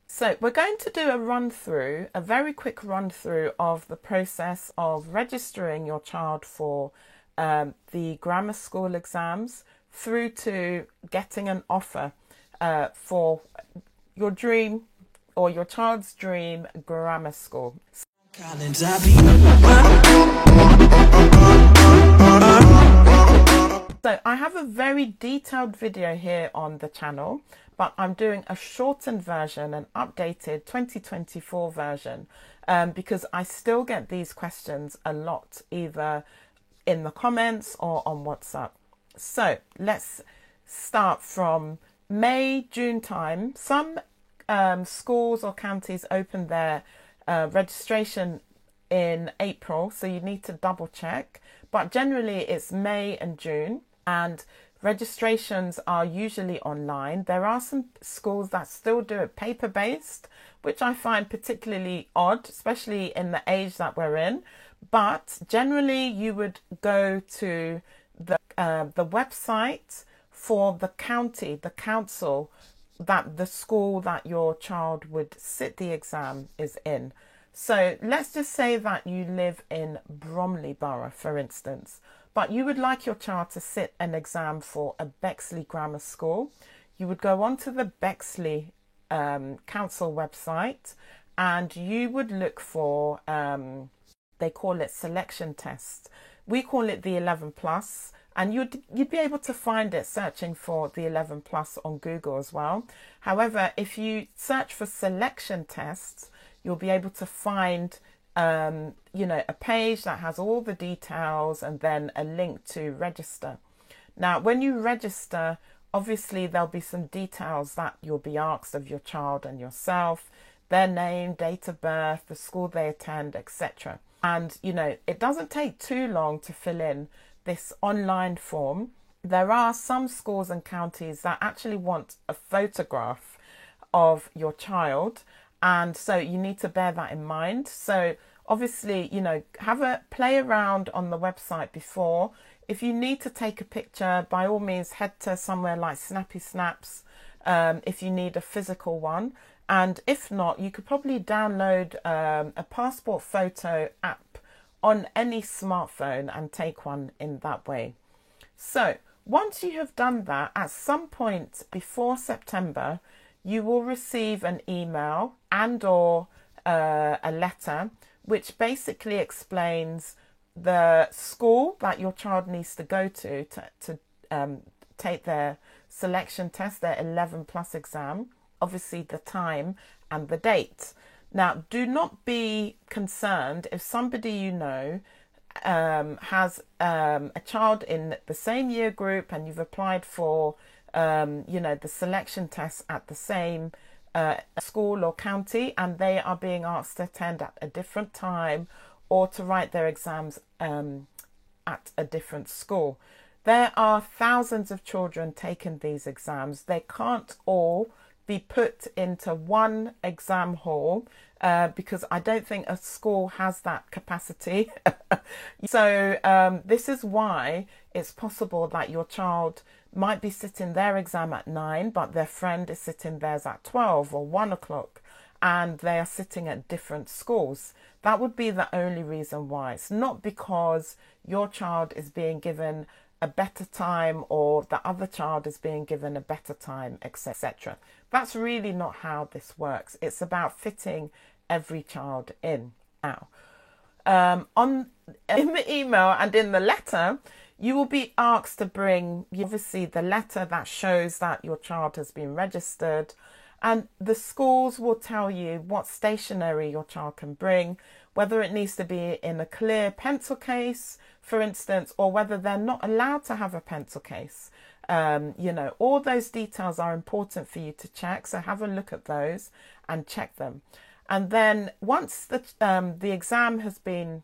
So we're going to do a run through, a very quick run through of the process of registering your child for the grammar school exams through to getting an offer for your dream or your child's dream grammar school. So I have a very detailed video here on the channel, but I'm doing a shortened version, an updated 2024 version, because I still get these questions a lot, either in the comments or on WhatsApp. So let's start from May, June time. Some schools or counties open their registration in April, so you need to double check. But generally it's May and June, and registrations are usually online. There are some schools that still do it paper-based, which I find particularly odd, especially in the age that we're in. But generally you would go to the website for the county, the council, that the school that your child would sit the exam is in. So let's just say that you live in Bromley Borough, for instance, but you would like your child to sit an exam for a Bexley Grammar School. You would go onto the Bexley Council website and you would look for, they call it selection test. We call it the 11 plus, and you'd be able to find it searching for the 11 plus on Google as well. However, if you search for selection tests, you'll be able to find a page that has all the details and then a link to register. Now, when you register, obviously there'll be some details that you'll be asked of your child and yourself, their name, date of birth, the school they attend, etc. And, it doesn't take too long to fill in this online form. There are some schools and counties that actually want a photograph of your child, and so you need to bear that in mind. So obviously, have a play around on the website before. If you need to take a picture, by all means head to somewhere like Snappy Snaps if you need a physical one. And if not, you could probably download a passport photo app on any smartphone and take one in that way. So once you have done that, at some point before September, you will receive an email and or a letter which basically explains the school that your child needs to go to take their selection test, their 11 plus exam, obviously the time and the date. Now, do not be concerned if somebody has a child in the same year group and you've applied for the selection tests at the same school or county, and they are being asked to attend at a different time or to write their exams at a different school. There are thousands of children taking these exams. They can't all be put into one exam hall because I don't think a school has that capacity. So this is why it's possible that your child might be sitting their exam at 9, but their friend is sitting theirs at 12 or 1 o'clock, and they are sitting at different schools. That would be the only reason why. It's not because your child is being given a better time or the other child is being given a better time, etc. That's really not how this works. It's about fitting every child in. Now, in the email and in the letter, you will be asked to bring, obviously, the letter that shows that your child has been registered, and the schools will tell you what stationery your child can bring, whether it needs to be in a clear pencil case, for instance, or whether they're not allowed to have a pencil case. All those details are important for you to check, so have a look at those and check them. And then once the exam has been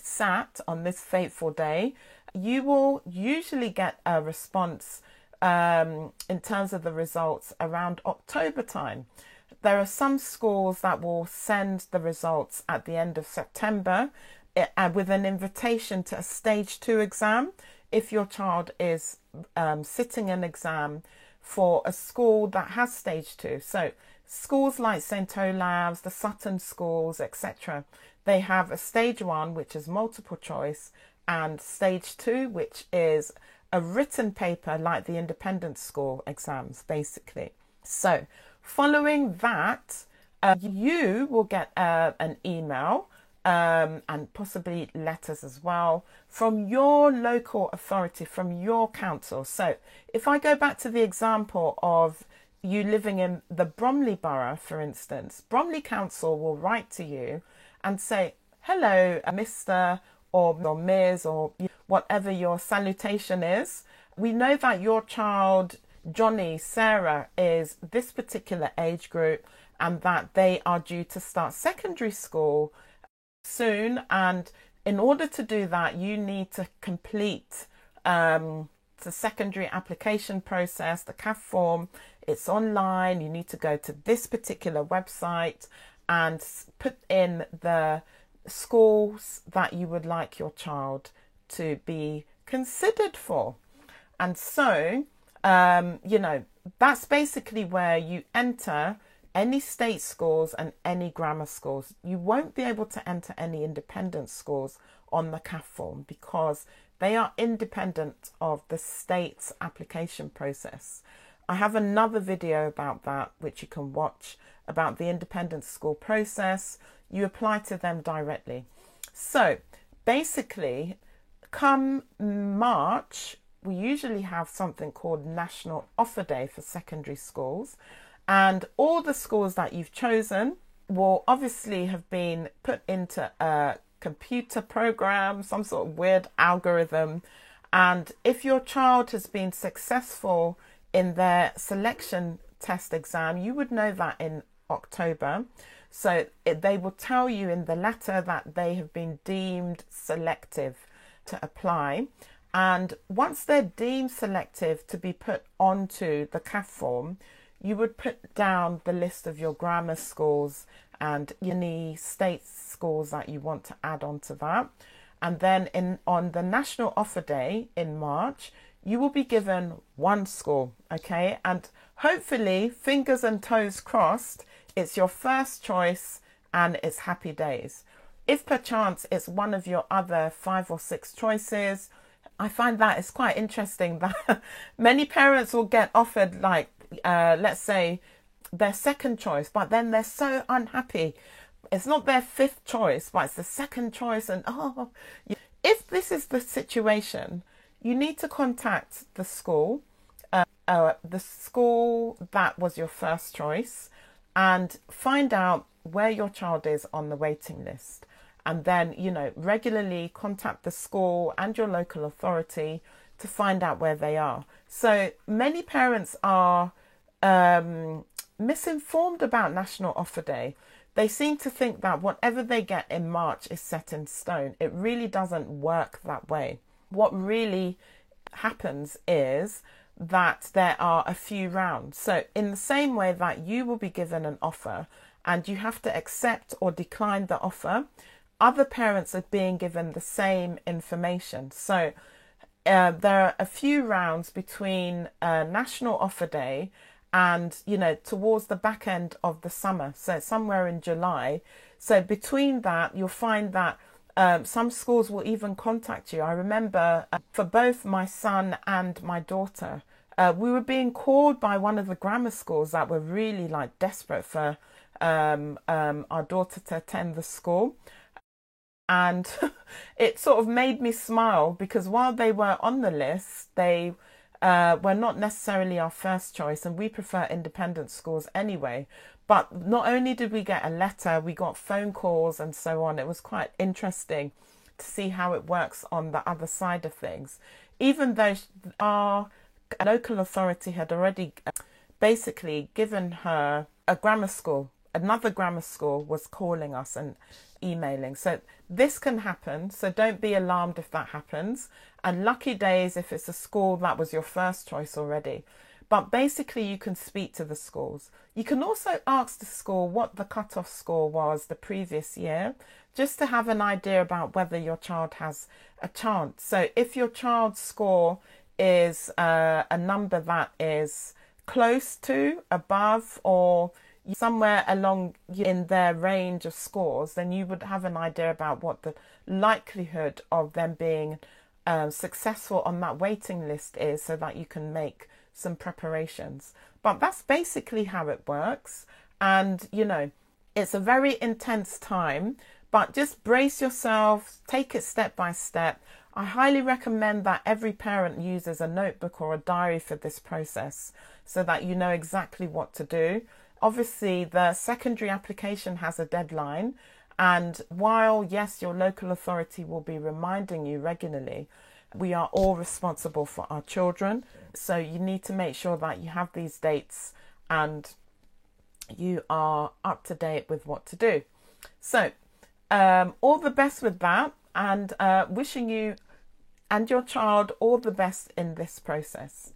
sat on this fateful day, you will usually get a response in terms of the results around October time. There are some schools that will send the results at the end of September with an invitation to a stage 2 exam if your child is sitting an exam for a school that has stage 2. So schools like St Olave's, the Sutton schools, etc., they have a stage 1, which is multiple choice, and stage 2, which is a written paper like the independent school exams, basically. So following that, you will get an email and possibly letters as well from your local authority, from your council. So if I go back to the example of you living in the Bromley Borough, for instance, Bromley Council will write to you and say, hello, Mr. or Ms. or whatever your salutation is. We know that your child, Johnny, Sarah, is this particular age group and that they are due to start secondary school soon. And in order to do that, you need to complete the secondary application process, the CAF form. It's online. You need to go to this particular website and put in the schools that you would like your child to be considered for. And so, that's basically where you enter any state schools and any grammar schools. You won't be able to enter any independent schools on the CAF form because they are independent of the state's application process. I have another video about that, which you can watch, about the independent school process. You apply to them directly. So basically, come March, we usually have something called National Offer Day for secondary schools. And all the schools that you've chosen will obviously have been put into a computer program, some sort of weird algorithm. And if your child has been successful in their selection test exam, you would know that in October. So they will tell you in the letter that they have been deemed selective to apply. And once they're deemed selective to be put onto the CAF form, you would put down the list of your grammar schools and any state schools that you want to add on to that. And then on the National Offer Day in March, you will be given one school, okay? And hopefully, fingers and toes crossed, it's your first choice and it's happy days. If perchance it's one of your other 5 or 6 choices, I find that it's quite interesting that many parents will get offered, like, let's say, their second choice, but then they're so unhappy. It's not their 5th choice, but it's the second choice. And if this is the situation, you need to contact the school that was your first choice, and find out where your child is on the waiting list. And then, regularly contact the school and your local authority to find out where they are. So many parents are misinformed about National Offer Day. They seem to think that whatever they get in March is set in stone. It really doesn't work that way. What really happens is that there are a few rounds. So in the same way that you will be given an offer and you have to accept or decline the offer, other parents are being given the same information. So there are a few rounds between National Offer Day and, towards the back end of the summer. So somewhere in July. So between that, you'll find that some schools will even contact you. I remember for both my son and my daughter, we were being called by one of the grammar schools that were really desperate for our daughter to attend the school. And it sort of made me smile because while they were on the list, they were not necessarily our first choice, and we prefer independent schools anyway. But not only did we get a letter, we got phone calls and so on. It was quite interesting to see how it works on the other side of things. Even though our local authority had already basically given her a grammar school, another grammar school was calling us and emailing. So this can happen. So don't be alarmed if that happens. And lucky days if it's a school that was your first choice already. But basically you can speak to the schools. You can also ask the school what the cutoff score was the previous year, just to have an idea about whether your child has a chance. So if your child's score is a number that is close to, above, or somewhere along in their range of scores, then you would have an idea about what the likelihood of them being successful on that waiting list is, so that you can make some preparations. But that's basically how it works. And, you know, it's a very intense time, but just brace yourself, take it step by step. I highly recommend that every parent uses a notebook or a diary for this process, so that you know exactly what to do. Obviously, the secondary application has a deadline, and while, yes, your local authority will be reminding you regularly, we are all responsible for our children. So you need to make sure that you have these dates and you are up to date with what to do. So all the best with that, and wishing you and your child all the best in this process.